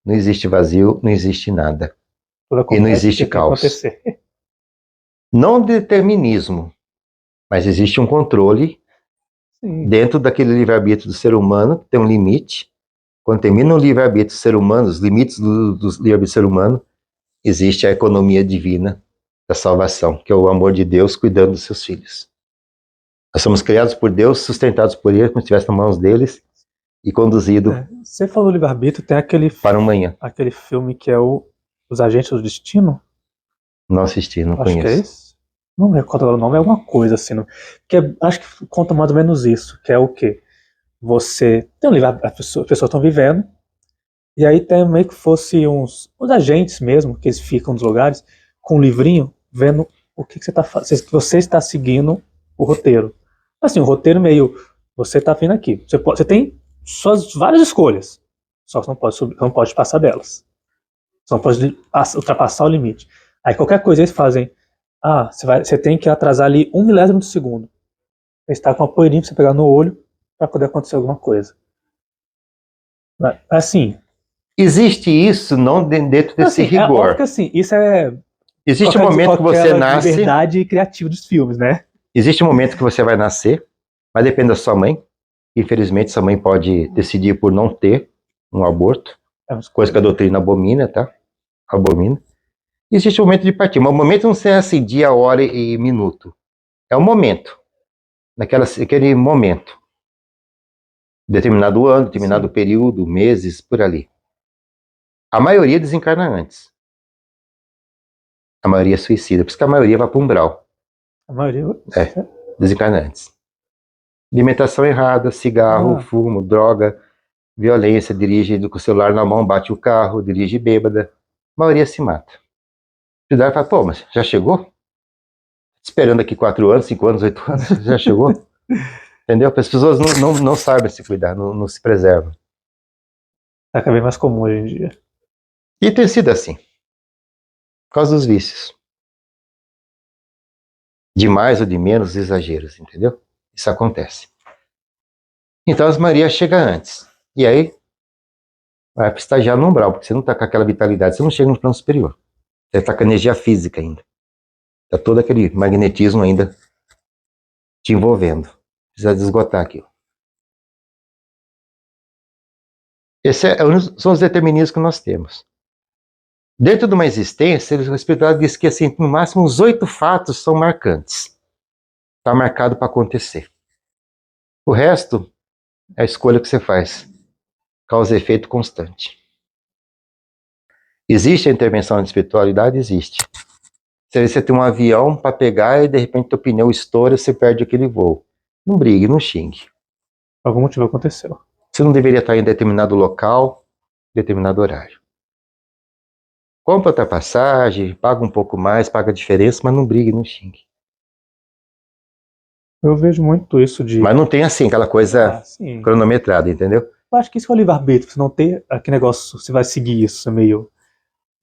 não existe vazio, não existe nada. tudo E não acontece existe porque tem que caos. acontecer. Não determinismo, mas existe um controle Sim. dentro daquele livre-arbítrio do ser humano, que tem um limite. Quando termina o livre-arbítrio do ser humano, os limites do livre-arbítrio do ser humano, existe a economia divina da salvação, que é o amor de Deus cuidando dos seus filhos. Nós somos criados por Deus, sustentados por Ele, como se estivesse nas mãos deles, e conduzido Você falou livre-arbítrio, tem para amanhã. aquele filme que é Os Agentes do Destino? Não assisti, não Acho conheço. que é esse. Não recordo agora o nome, é alguma coisa assim. Acho que conta mais ou menos isso, que é o quê? Você tem um livro, as pessoas estão vivendo, e aí tem meio que fosse uns agentes mesmo, que eles ficam nos lugares, com um livrinho, vendo o que você está fazendo, se você está seguindo o roteiro. Assim, o roteiro meio, você está vindo aqui, você tem suas várias escolhas, só que você não pode passar delas. Você não pode ultrapassar o limite. Aí qualquer coisa eles fazem, você tem que atrasar ali 1 milésimo de segundo. Eles está com uma poeirinha pra você pegar no olho para poder acontecer alguma coisa. Assim. Existe isso não dentro desse assim, rigor. É óbvio que assim, isso é. Existe um momento que você nasce. Liberdade criativa dos filmes, né? Existe um momento que você vai nascer, mas depende da sua mãe. Infelizmente, sua mãe pode decidir por não ter um aborto, coisa que a doutrina abomina, tá? Abomina. Existe um momento de partir, mas o momento não é assim, dia, hora e minuto. É um momento. Naquele momento. Determinado ano, determinado período, meses, por ali. A maioria desencarna antes. A maioria é suicida, por isso que a maioria vai para o umbral. A maioria. Desencarna antes. Alimentação errada, cigarro, fumo, droga, violência, dirige com o celular na mão, bate o carro, dirige bêbada. A maioria se mata. O cidadão fala, pô, mas já chegou? Esperando aqui 4 anos, 5 anos, 8 anos, já chegou? Entendeu? As pessoas não sabem se cuidar, não se preservam. É bem mais comum hoje em dia. E tem sido assim. Por causa dos vícios. De mais ou de menos exageros, entendeu? Isso acontece. Então as Maria chega antes. E aí vai para estagiar no umbral, porque você não está com aquela vitalidade, você não chega no plano superior. Você está com energia física ainda. Está todo aquele magnetismo ainda te envolvendo. Precisa desgotar aquilo. São os determinismos que nós temos. Dentro de uma existência, a espiritualidade diz que assim, no máximo uns 8 fatos são marcantes. Está marcado para acontecer. O resto é a escolha que você faz. Causa e efeito constante. Existe a intervenção na espiritualidade? Existe. Se você tem um avião para pegar e de repente o pneu estoura, você perde aquele voo. Não brigue, não xingue. Por algum motivo aconteceu. Você não deveria estar em determinado local, determinado horário. Compra outra passagem, paga um pouco mais, paga a diferença, mas não brigue, não xingue. Eu vejo muito isso de... Mas não tem assim, aquela coisa sim. cronometrada, entendeu? Eu acho que isso é o livre-arbítrio, você não ter aquele negócio, você vai seguir isso, é meio...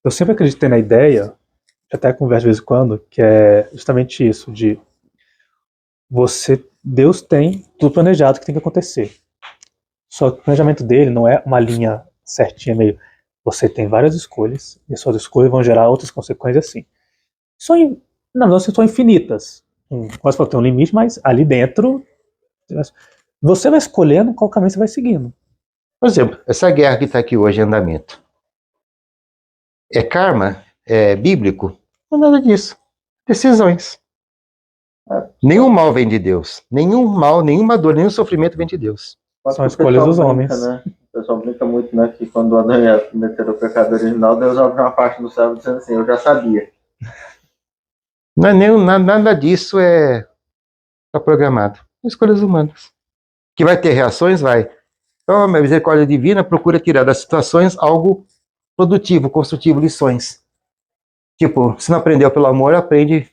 Eu sempre acreditei na ideia, até converso de vez em quando, que é justamente isso, de Deus tem tudo planejado que tem que acontecer. Só que o planejamento dele não é uma linha certinha, meio... Você tem várias escolhas, e as suas escolhas vão gerar outras consequências assim. Na verdade, são infinitas. Quase falou, tem um limite, mas ali dentro, você vai escolhendo qual caminho você vai seguindo. Por exemplo, essa guerra que está aqui hoje em andamento. É karma? É bíblico? Não é nada disso. Decisões. Nenhum mal vem de Deus. Nenhum mal, nenhuma dor, nenhum sofrimento vem de Deus. São escolhas dos homens. Né? O pessoal brinca muito, né? Que quando Adão e Eva cometeram o pecado original, Deus abriu uma parte do céu dizendo assim, eu já sabia. Não é nada disso está programado. São escolhas humanas. Que vai ter reações? Vai. Então, a misericórdia divina procura tirar das situações algo produtivo, construtivo, lições. Tipo, se não aprendeu pelo amor, aprende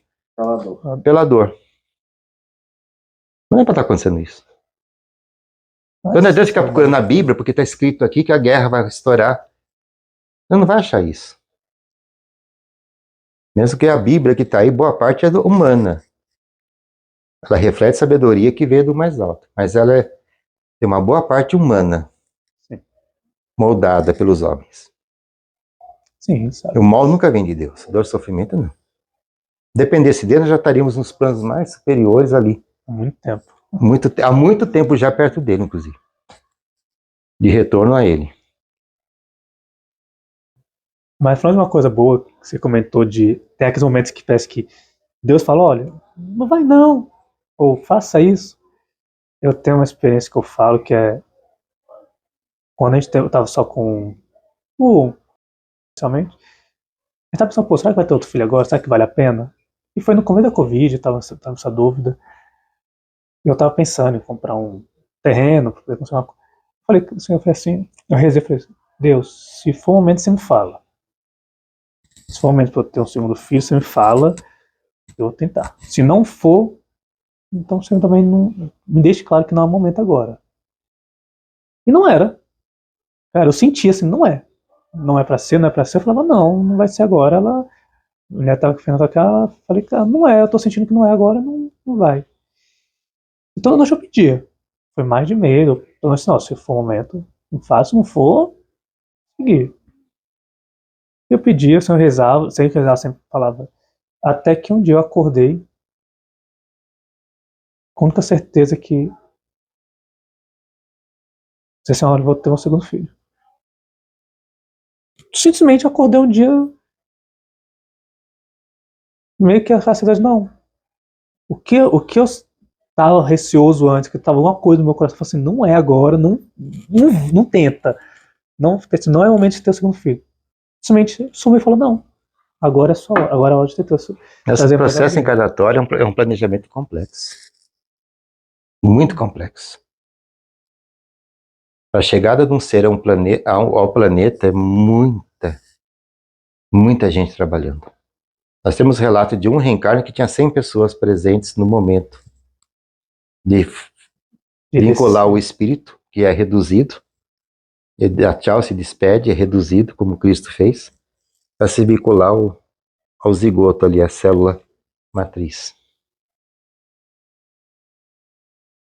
pela dor. Não é para estar acontecendo isso. Então não adianta ficar procurando na Bíblia, porque está escrito aqui que a guerra vai estourar. Você não vai achar isso. Mesmo que a Bíblia que está aí, boa parte é humana. Ela reflete sabedoria que veio do mais alto. Mas ela tem uma boa parte humana. Sim. Moldada pelos homens. Sim, sabe. O mal nunca vem de Deus. Dor e sofrimento não. Dependesse dele, nós já estaríamos nos planos mais superiores ali. Há muito tempo. Há muito tempo já perto dele, inclusive. De retorno a ele. Mas falando de uma coisa boa que você comentou tem aqueles momentos que parece que Deus fala, olha, não vai não, ou faça isso. Eu tenho uma experiência que eu falo que é quando eu tava só com inicialmente, eu tava pensando, pô, será que vai ter outro filho agora? Será que vale a pena? E foi no começo da Covid, tava essa dúvida. E eu tava pensando em comprar um terreno para poder construir uma coisa. Eu falei assim, eu rezei, falei assim, Deus, se for o momento, você me fala. Se for o momento para eu ter um segundo filho, você me fala, eu vou tentar. Se não for, então você também não me deixe claro que não é o momento agora. E não era. Cara, eu sentia assim, não é. Não é pra ser, não é pra ser. Eu falava, não vai ser agora. A mulher tava fazendo aquela, falei, cara, não é, eu tô sentindo que não é agora, não vai. Então noite eu pedia. Foi mais de medo. Eu disse, não, se for o momento, não faço, não for, seguir. Eu pedia, sempre rezava, sempre falava. Até que um dia eu acordei com muita certeza que se a senhora vou ter um segundo filho. Simplesmente eu acordei um dia meio que a certeza, não. O que eu estava receoso antes, que estava alguma coisa no meu coração, eu falei assim, não é agora, não tenta. Não é o momento de ter o segundo filho. Simplesmente sumiu e falou, não. Agora é a hora de ter o segundo. Esse processo encarnatório é um planejamento complexo. Muito complexo. A chegada de um ser ao planeta é muita gente trabalhando. Nós temos relato de um reencarno que tinha 100 pessoas presentes no momento de vincular o espírito, que é reduzido, ele dá tchau, se despede, é reduzido, como Cristo fez, para se vincular ao zigoto ali, a célula matriz.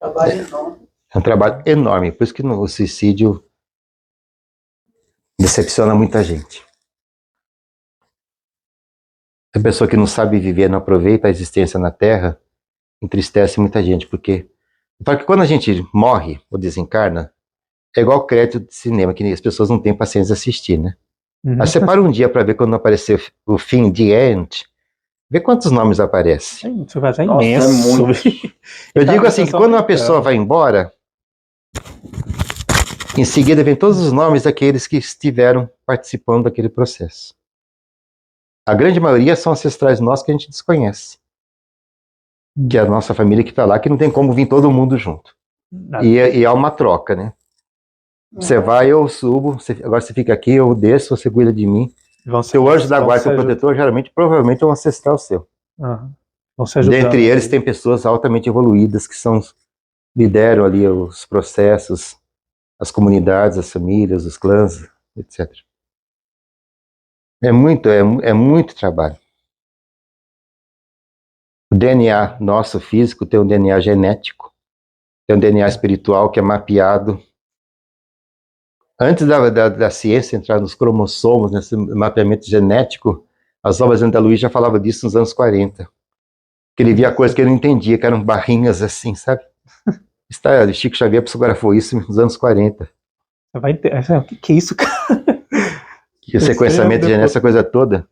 Trabalho enorme. É um trabalho enorme, por isso que o suicídio decepciona muita gente. A pessoa que não sabe viver, não aproveita a existência na Terra, entristece muita gente, porque quando a gente morre ou desencarna, É igual crédito de cinema, que as pessoas não têm paciência de assistir, né? Uhum. Mas você para um dia para ver quando aparecer o fim, the end, vê quantos nomes aparecem. Isso vai ser Nossa, é imenso. muito. Eu Tá, digo assim, que só quando uma aumentando. pessoa vai embora, em seguida vem todos os nomes daqueles que estiveram participando daquele processo. A grande maioria são ancestrais nossos que a gente desconhece. Que é a nossa família que está lá, que não tem como vir todo mundo junto. E é uma troca, né? Você vai, eu subo, agora você fica aqui, eu desço, você cuida de mim. Seu anjo da guarda, seu protetor, geralmente, provavelmente é um ancestral seu. Uhum. Vão se ajudando. Dentre eles tem pessoas altamente evoluídas que lideram ali os processos, as comunidades, as famílias, os clãs, etc. É muito trabalho. O DNA nosso físico tem um DNA genético, tem um DNA espiritual que é mapeado. Antes da ciência entrar nos cromossomos, nesse mapeamento genético, as obras de André Luiz já falavam disso nos anos 40. Que ele via coisas que ele não entendia, que eram barrinhas assim, sabe? Chico Xavier psicografou isso nos anos 40. O que é isso, cara? E o sequenciamento genético, essa coisa toda.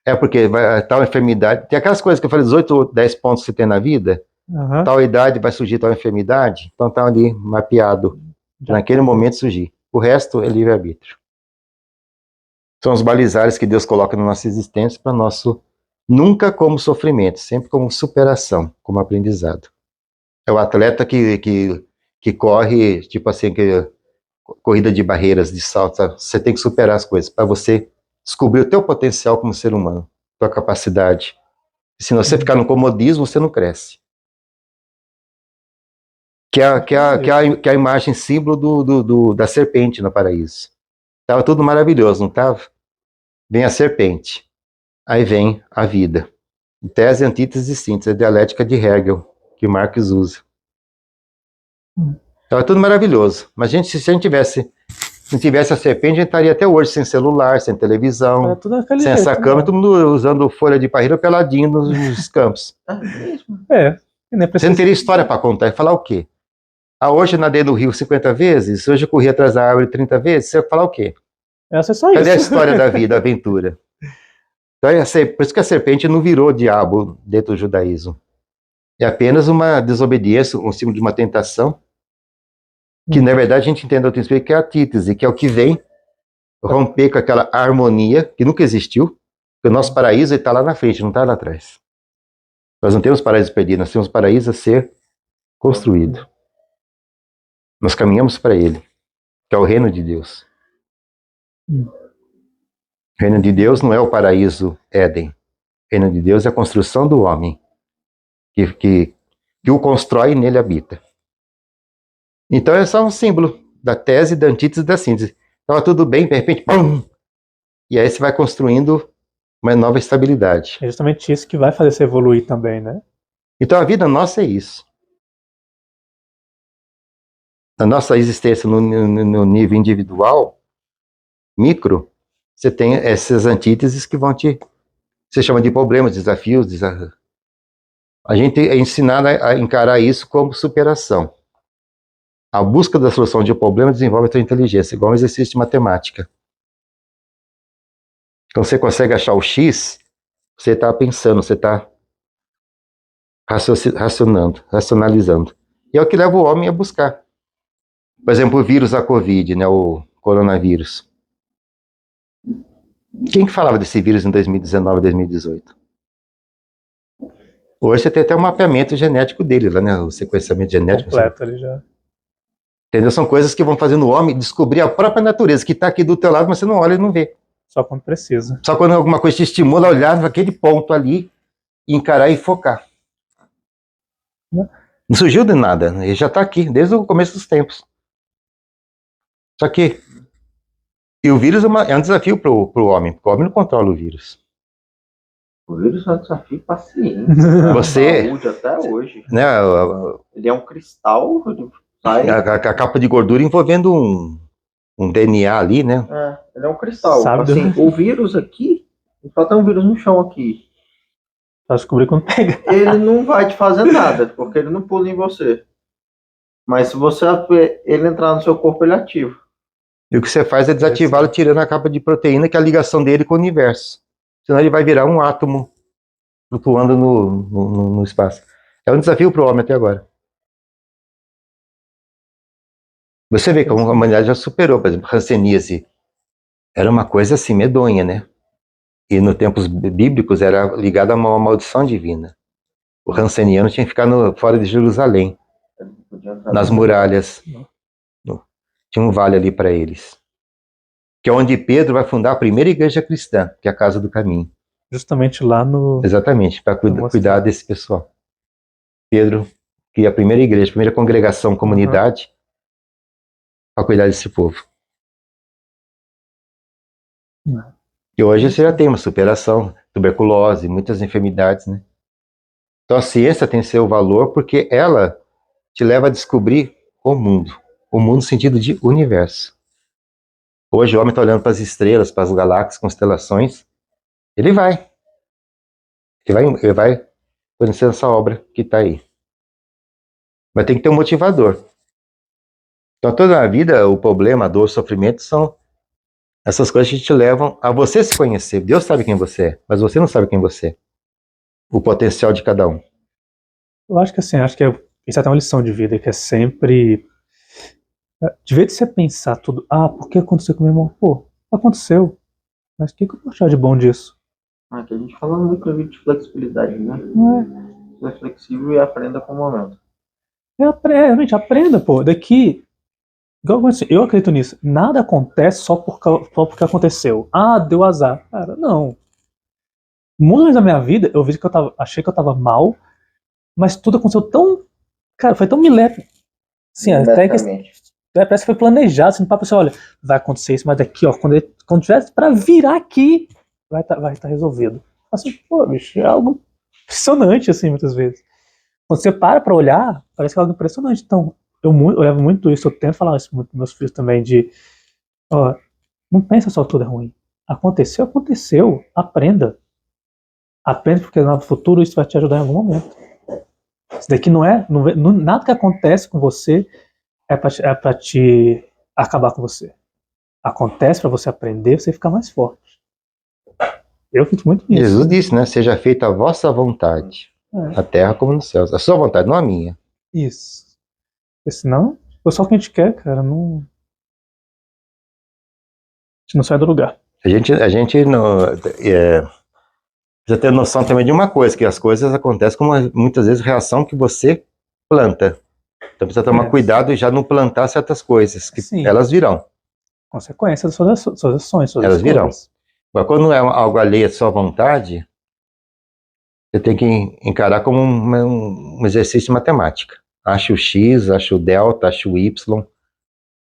É porque tal enfermidade. Tem aquelas coisas que eu falei, 18 ou 10 pontos que você tem na vida. Uhum. Tal idade vai surgir tal enfermidade. Então tá ali mapeado. Naquele momento surgir. O resto é livre-arbítrio. São os balizares que Deus coloca na nossa existência para nosso. Nunca como sofrimento, sempre como superação, como aprendizado. É o atleta que corre, tipo assim, corrida de barreiras, de salto. Sabe? Você tem que superar as coisas para você descobrir o teu potencial como ser humano, tua capacidade. Se você ficar no comodismo, você não cresce. Que é a imagem símbolo da serpente no paraíso. Estava tudo maravilhoso, não estava? Vem a serpente. Aí vem a vida. Tese, antítese e síntese, a dialética de Hegel, que Marx usa. Estava tudo maravilhoso. Mas se a gente não tivesse a serpente, a gente estaria até hoje sem celular, sem televisão, sem essa câmera, todo mundo usando folha de parreira peladinho nos campos. Você não teria história para contar. E falar o quê? Hoje eu nadei no rio 50 vezes, hoje eu corri atrás da árvore 30 vezes, você vai falar o quê? Cadê a história da vida, a aventura? Então, por isso que a serpente não virou diabo dentro do judaísmo. É apenas uma desobediência, um símbolo de uma tentação, que na verdade a gente entende outro espírito que é a antítese, que é o que vem romper com aquela harmonia que nunca existiu, porque o nosso paraíso está lá na frente, não está lá atrás. Nós não temos paraíso perdido, nós temos paraíso a ser construído. Nós caminhamos para ele, que é o reino de Deus. O reino de Deus não é o paraíso Éden. O reino de Deus é a construção do homem, que o constrói e nele habita. Então é só um símbolo da tese, da antítese e da síntese. Estava tudo bem, de repente, pum! E aí você vai construindo uma nova estabilidade. É justamente isso que vai fazer você evoluir também, né? Então a vida nossa é isso. A nossa existência no nível individual, micro, você tem essas antíteses que vão você chama de problemas, desafios. A gente é ensinado a encarar isso como superação. A busca da solução de um problema desenvolve a tua inteligência, igual um exercício de matemática. Então você consegue achar o X, você está pensando, você está racionalizando. E é o que leva o homem a buscar. Por exemplo, o vírus da Covid, né, o coronavírus. Quem que falava desse vírus em 2019, 2018? Hoje você tem até um mapeamento genético dele, lá, né, o sequenciamento genético. Completo ali já. Entendeu? São coisas que vão fazendo o homem descobrir a própria natureza, que está aqui do teu lado, mas você não olha e não vê. Só quando precisa. Só quando alguma coisa te estimula a olhar naquele ponto ali, encarar e focar. Não surgiu de nada, ele já está aqui, desde o começo dos tempos. Só que... E o vírus é um desafio para o homem, porque o homem não controla o vírus. O vírus é um desafio paciente. Você... Saúde até hoje. Né, ele é um cristal... A capa de gordura envolvendo um DNA ali, né? Ele é um cristal. Sabe, assim, o vírus aqui, só tem um vírus no chão aqui. Só descobrir quando pega. Ele não vai te fazer nada, porque ele não pula em você. Mas se você ele entrar no seu corpo, ele ativa. E o que você faz é desativá-lo tirando a capa de proteína, que é a ligação dele com o universo. Senão ele vai virar um átomo flutuando no espaço. É um desafio para o homem até agora. Você vê que a humanidade já superou, por exemplo, hanseníase. Era uma coisa assim, medonha, né? E nos tempos bíblicos era ligado a uma maldição divina. O hanseniano tinha que ficar fora de Jerusalém, nas muralhas. Tinha um vale ali para eles. Que é onde Pedro vai fundar a primeira igreja cristã, que é a Casa do Caminho. Justamente lá no... Exatamente, para cuidar desse pessoal. Pedro cria a primeira igreja, a primeira congregação, comunidade, para cuidar desse povo. E hoje você já tem uma superação, tuberculose, muitas enfermidades, né? Então a ciência tem seu valor porque ela te leva a descobrir o mundo no sentido de universo. Hoje o homem está olhando para as estrelas, para as galáxias, constelações, ele vai conhecer essa obra que está aí. Mas tem que ter um motivador. Então toda a vida, o problema, a dor, o sofrimento são essas coisas que te levam a você se conhecer. Deus sabe quem você é, mas você não sabe quem você é. O potencial de cada um. Eu acho que assim, isso é até uma lição de vida, que é sempre... De vez de você pensar tudo, por que aconteceu com o meu irmão? Pô, aconteceu. Mas o que eu vou achar de bom disso? Que a gente fala muito no vídeo de flexibilidade, né? Seja flexível e aprenda com o momento. Realmente, aprenda, pô. Daqui... Eu acredito nisso. Nada acontece só porque aconteceu. Deu azar. Cara, não. Muitas vezes da minha vida, eu vi que achei que eu tava mal, mas tudo aconteceu tão... Cara, foi tão milésimo. Assim, até que parece que foi planejado, assim, pra pessoa, olha, vai acontecer isso, mas daqui, ó, quando tiver pra virar aqui, vai tá resolvido. Assim, pô, bicho, é algo impressionante, assim, muitas vezes. Quando você pra olhar, parece que é algo impressionante. Então, eu levo muito isso, eu tento falar isso muito com meus filhos também, ó, não pensa só tudo é ruim. Aconteceu, aprenda. Aprenda, porque no futuro isso vai te ajudar em algum momento. Isso daqui nada que acontece com você é pra te acabar com você. Acontece pra você aprender, você ficar mais forte. Eu acredito muito nisso. Jesus disse, né? Seja feita a vossa vontade, na terra como nos céus. A sua vontade, não a minha. Isso. Porque senão, só o que a gente quer, cara, não... A gente não sai do lugar. A gente não... precisa ter noção também de uma coisa, que as coisas acontecem como muitas vezes reação que você planta. Então precisa tomar cuidado e já não plantar certas coisas, que elas virão. Consequência das suas ações, suas elas escolhas. virão. Mas quando não é algo alheio à sua vontade, você tem que encarar como um exercício de matemática. Acha o X, acha o delta, acha o Y,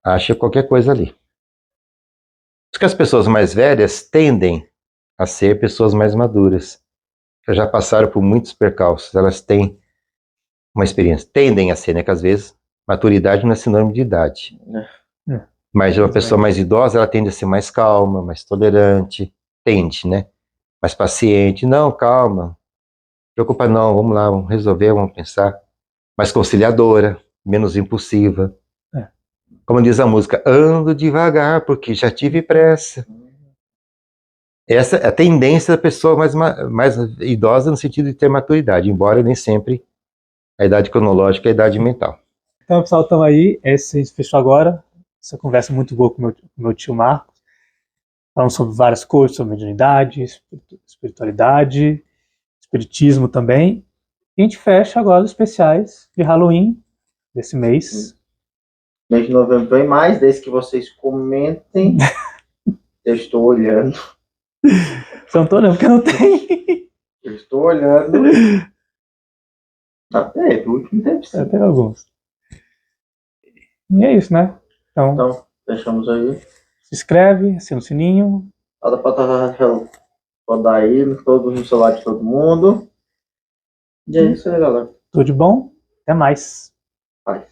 acha qualquer coisa ali. Por isso que as pessoas mais velhas tendem a ser pessoas mais maduras. Que já passaram por muitos percalços, elas têm uma experiência. Tendem a ser, né? Que às vezes maturidade não é sinônimo de idade. Mas uma pessoa mais idosa, ela tende a ser mais calma, mais tolerante, tende, né? Mais paciente. Não, calma. Não preocupa não, vamos lá, vamos resolver, vamos pensar. Mais conciliadora, menos impulsiva. Como diz a música, ando devagar porque já tive pressa. Essa é a tendência da pessoa mais idosa no sentido de ter maturidade, embora nem sempre a idade cronológica é a idade mental. Então, pessoal, estamos aí. Esse a gente fechou agora. Essa conversa muito boa com meu tio Marcos. Falamos sobre várias coisas, sobre mediunidade, espiritualidade, espiritismo também. E a gente fecha agora os especiais de Halloween desse mês. Mês de novembro vem mais, desde que vocês comentem. Eu estou olhando. Você não tô olhando porque não tem. Eu estou olhando. Até, do último tempo sim. Tem alguns. E é isso, né? Então, fechamos aí. Se inscreve, assina o sininho. Roda pra rodar aí, no celular de todo mundo. E é isso aí, galera. Tudo de bom. Até mais. Paz.